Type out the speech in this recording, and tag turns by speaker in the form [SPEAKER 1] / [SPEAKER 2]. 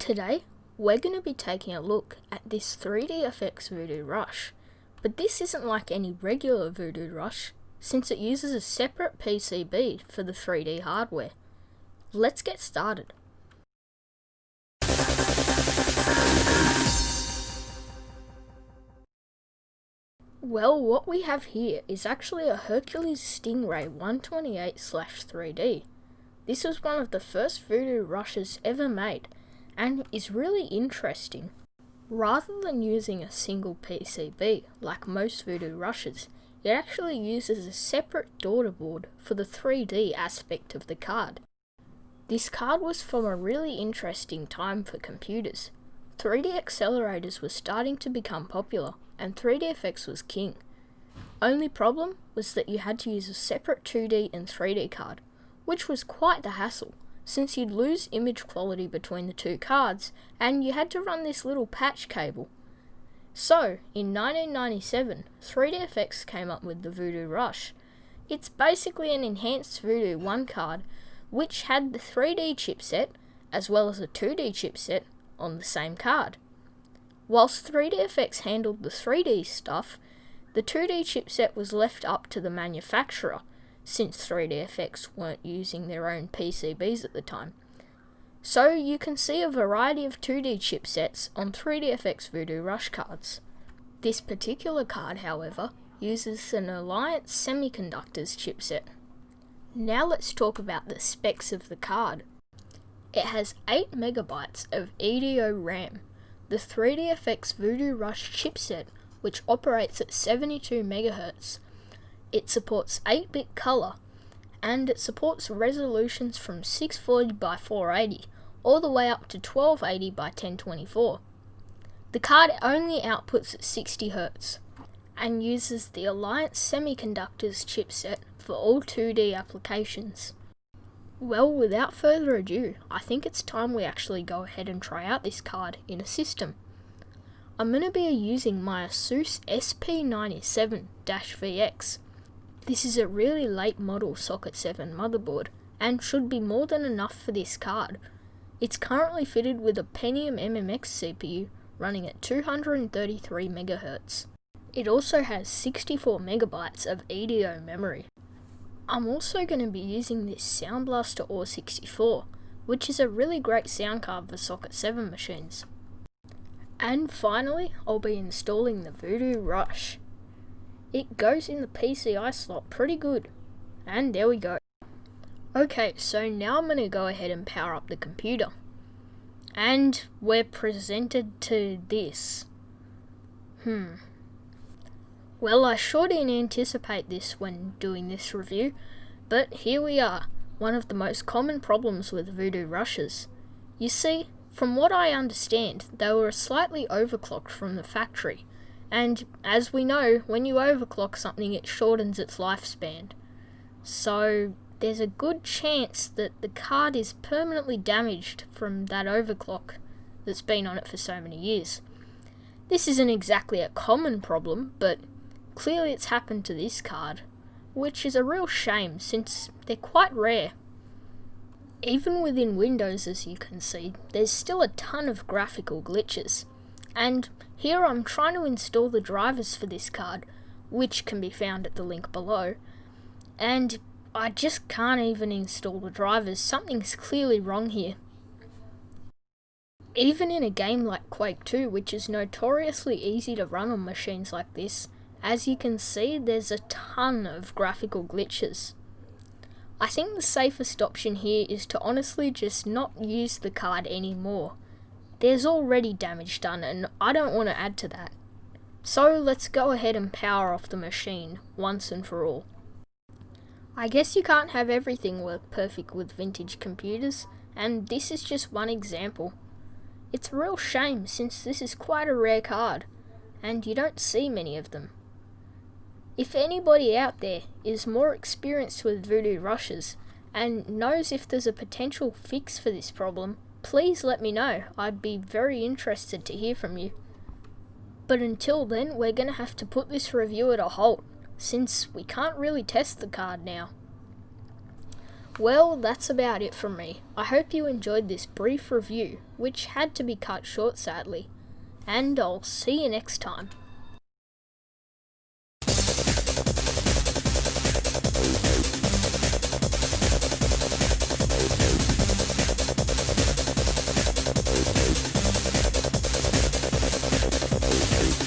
[SPEAKER 1] Today, we're going to be taking a look at this 3DFX Voodoo Rush, but this isn't like any regular Voodoo Rush, since it uses a separate PCB for the 3D hardware. Let's get started. Well, what we have here is actually a Hercules Stingray 128/3D. This was one of the first Voodoo Rushes ever made, and is really interesting. Rather than using a single PCB like most Voodoo Rushes, it actually uses a separate daughter board for the 3D aspect of the card. This card was from a really interesting time for computers. 3D accelerators were starting to become popular, and 3DFX was king. Only problem was that you had to use a separate 2D and 3D card, which was quite the hassle, since you'd lose image quality between the two cards, and you had to run this little patch cable. So, in 1997, 3DFX came up with the Voodoo Rush. It's basically an enhanced Voodoo 1 card, which had the 3D chipset, as well as a 2D chipset, on the same card. Whilst 3DFX handled the 3D stuff, the 2D chipset was left up to the manufacturer, since 3DFX weren't using their own PCBs at the time. So you can see a variety of 2D chipsets on 3DFX Voodoo Rush cards. This particular card, however, uses an Alliance Semiconductors chipset. Now let's talk about the specs of the card. It has 8 MB of EDO RAM, the 3DFX Voodoo Rush chipset, which operates at 72 MHz. It supports 8-bit color, and it supports resolutions from 640 by 480 all the way up to 1280 by 1024. The card only outputs at 60 Hz and uses the Alliance Semiconductors chipset for all 2D applications. Well, without further ado, I think it's time we actually go ahead and try out this card in a system. I'm going to be using my Asus SP97-VX. This is a really late model Socket 7 motherboard, and should be more than enough for this card. It's currently fitted with a Pentium MMX CPU running at 233 MHz. It also has 64 MB of EDO memory. I'm also going to be using this Sound Blaster OR64, which is a really great sound card for Socket 7 machines. And finally, I'll be installing the Voodoo Rush. It goes in the PCI slot pretty good. And there we go. Okay, so now I'm going to go ahead and power up the computer. And we're presented to this. Well, I sure didn't anticipate this when doing this review, but here we are, one of the most common problems with Voodoo Rushes. You see, from what I understand, they were slightly overclocked from the factory. And as we know, when you overclock something, it shortens its lifespan. So there's a good chance that the card is permanently damaged from that overclock that's been on it for so many years. This isn't exactly a common problem, but clearly it's happened to this card, which is a real shame since they're quite rare. Even within Windows, as you can see, there's still a ton of graphical glitches. And here I'm trying to install the drivers for this card, which can be found at the link below, and I just can't even install the drivers. Something's clearly wrong here. Even in a game like Quake 2, which is notoriously easy to run on machines like this, as you can see, there's a ton of graphical glitches. I think the safest option here is to honestly just not use the card anymore. There's already damage done, and I don't want to add to that. So let's go ahead and power off the machine once and for all. I guess you can't have everything work perfect with vintage computers, and this is just one example. It's a real shame since this is quite a rare card, and you don't see many of them. If anybody out there is more experienced with Voodoo Rushes and knows if there's a potential fix for this problem, please let me know. I'd be very interested to hear from you. But until then, we're going to have to put this review at a halt, since we can't really test the card now. Well, that's about it from me. I hope you enjoyed this brief review, which had to be cut short sadly, and I'll see you next time.